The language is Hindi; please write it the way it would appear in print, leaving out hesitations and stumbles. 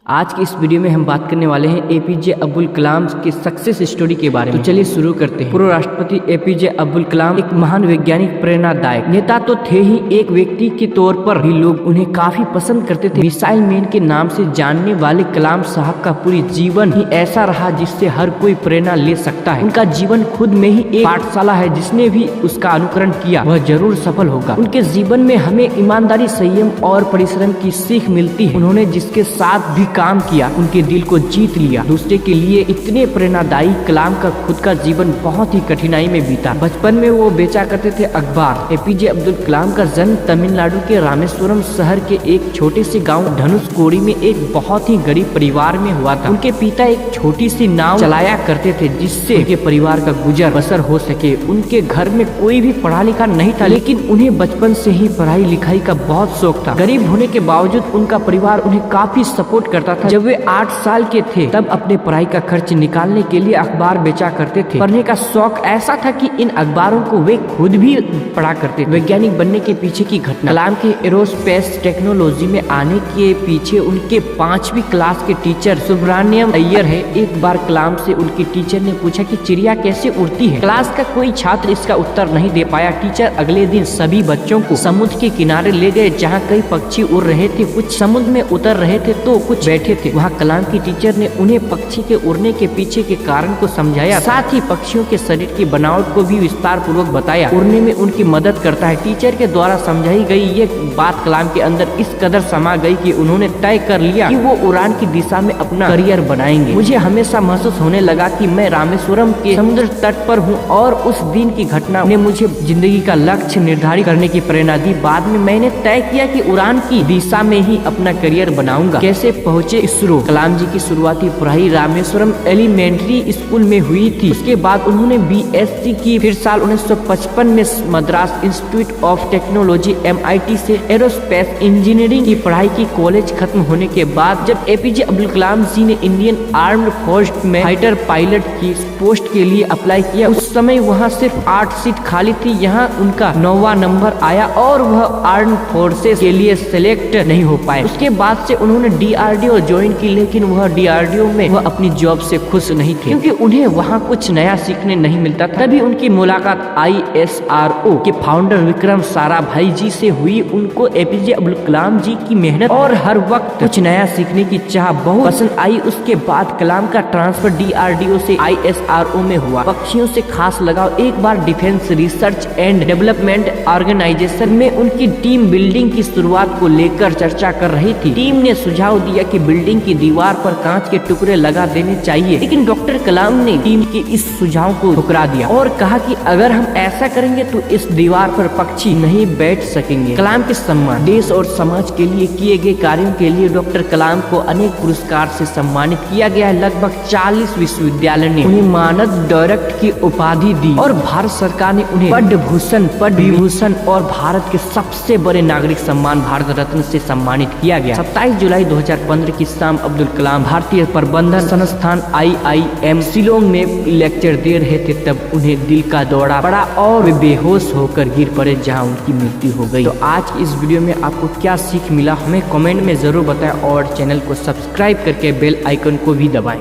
आज की इस वीडियो में हम बात करने वाले हैं एपीजे अब्दुल कलाम के सक्सेस स्टोरी के बारे में। तो चलिए शुरू करते हैं। पूर्व राष्ट्रपति एपीजे अब्दुल कलाम एक महान वैज्ञानिक, प्रेरणादायक नेता तो थे ही, एक व्यक्ति के तौर पर भी लोग उन्हें काफी पसंद करते थे। मिसाइल मैन के नाम से जानने वाले कलाम साहब का पूरी जीवन ही ऐसा रहा जिससे हर कोई प्रेरणा ले सकता है। उनका जीवन खुद में ही एक पाठशाला है, जिसने भी उसका अनुकरण किया वह जरूर सफल होगा। उनके जीवन में हमें ईमानदारी, संयम और परिश्रम की सीख मिलती है। उन्होंने जिसके साथ भी काम किया उनके दिल को जीत लिया। दूसरे के लिए इतने प्रेरणादायी कलाम का खुद का जीवन बहुत ही कठिनाई में बीता। बचपन में वो बेचा करते थे अखबार। एपीजे अब्दुल कलाम का जन्म तमिलनाडु के रामेश्वरम शहर के एक छोटे से गांव धनुषकोडी में एक बहुत ही गरीब परिवार में हुआ था। उनके पिता एक छोटी सी नाव चलाया करते थे, जिससे उनके परिवार का गुजर बसर हो सके। उनके घर में कोई भी पढ़ा लिखा नहीं था, लेकिन उन्हें बचपन से ही पढ़ाई लिखाई का बहुत शौक था। गरीब होने के बावजूद उनका परिवार उन्हें काफी सपोर्ट करता था। जब वे 8 साल के थे तब अपने पढ़ाई का खर्च निकालने के लिए अखबार बेचा करते थे। पढ़ने का शौक ऐसा था कि इन अखबारों को वे खुद भी पढ़ा करते थे। वैज्ञानिक बनने के पीछे की घटना। कलाम के एरोस्पेस टेक्नोलॉजी में आने के पीछे उनके 5वीं क्लास के टीचर सुब्रमण्यम अय्यर है। एक बार कलाम से उनकी टीचर ने पूछा कि चिड़िया कैसे उड़ती है। क्लास का कोई छात्र इसका उत्तर नहीं दे पाया। टीचर अगले दिन सभी बच्चों को समुद्र के किनारे ले गए, जहाँ कई पक्षी उड़ रहे थे। कुछ समुद्र में उतर रहे थे तो कुछ बैठे थे। वहाँ कलाम की टीचर ने उन्हें पक्षी के उड़ने के पीछे के कारण को समझाया, साथ ही पक्षियों के शरीर की बनावट को भी विस्तार पूर्वक बताया। उड़ने में उनकी मदद करता है। टीचर के द्वारा समझाई गई ये बात कलाम के अंदर इस कदर समा गई कि उन्होंने तय कर लिया कि वो उड़ान की दिशा में अपना करियर बनाएंगे। मुझे हमेशा महसूस होने लगा कि मैं रामेश्वरम के समुद्र तट पर हूँ, और उस दिन की घटना ने मुझे जिंदगी का लक्ष्य निर्धारित करने की प्रेरणा दी। बाद में मैंने तय किया कि उड़ान की दिशा में ही अपना करियर बनाऊंगा। कैसे पहुँचे इसरो। कलाम जी की शुरुआती पढ़ाई रामेश्वरम एलिमेंट्री स्कूल में हुई थी। उसके बाद उन्होंने बीएससी की। फिर साल 1955 में Madras institute of technology MIT से एरोस्पेस इंजीनियरिंग की पढ़ाई की। कॉलेज खत्म होने के बाद जब एपीजे अब्दुल कलाम जी ने इंडियन आर्म्ड फोर्स में फाइटर पायलट की पोस्ट के लिए अप्लाई किया, उस समय वहां सिर्फ 8 सीट खाली थी। यहाँ उनका 9वां नंबर आया और वह आर्म्ड फोर्सेस के लिए सिलेक्ट नहीं हो पाए। उसके बाद से उन्होंने DRDO ज्वाइन की, लेकिन वह DRDO में वह अपनी जॉब से खुश नहीं थे, क्योंकि उन्हें वहां कुछ नया सीखने नहीं मिलता था। तभी उनकी मुलाकात ISRO के फाउंडर विक्रम साराभाई जी से हुई। उनको एपीजे अब्दुल कलाम जी की मेहनत और हर वक्त कुछ नया सीखने की चाह बहुत पसंद आई। उसके बाद कलाम का ट्रांसफर DRDO से ISRO में हुआ। पक्षियों से खास लगाव। एक बार defence research and development organisation में उनकी टीम बिल्डिंग की शुरुआत को लेकर चर्चा कर रही थी। टीम ने सुझाव दिया कि बिल्डिंग की दीवार पर कांच के टुकड़े लगा देने चाहिए, लेकिन डॉक्टर कलाम ने टीम के इस सुझाव को ठुकरा दिया और कहा कि अगर हम ऐसा करेंगे तो इस दीवार पर पक्षी नहीं बैठ सकेंगे। कलाम के सम्मान। देश और समाज के लिए किए गए कार्यों के लिए डॉक्टर कलाम को अनेक पुरस्कार से सम्मानित किया गया है। लगभग 40 विश्वविद्यालय ने उन्हें मानद डायरेक्ट की उपाधि दी और भारत सरकार ने उन्हें पद्म भूषण, पद्म विभूषण और भारत के सबसे बड़े नागरिक सम्मान भारत रत्न से सम्मानित किया गया। 27 जुलाई 2015 की शाम अब्दुल कलाम भारतीय प्रबंधन संस्थान IIM शिलोंग में लेक्चर दे रहे थे, तब उन्हें दिल का दौरा पड़ा और वे बेहोश होकर गिर पड़े, जहां उनकी मृत्यु हो गई। तो आज की इस वीडियो में आपको क्या सीख मिला हमें कमेंट में जरूर बताएं, और चैनल को सब्सक्राइब करके बेल आइकन को भी दबाएं।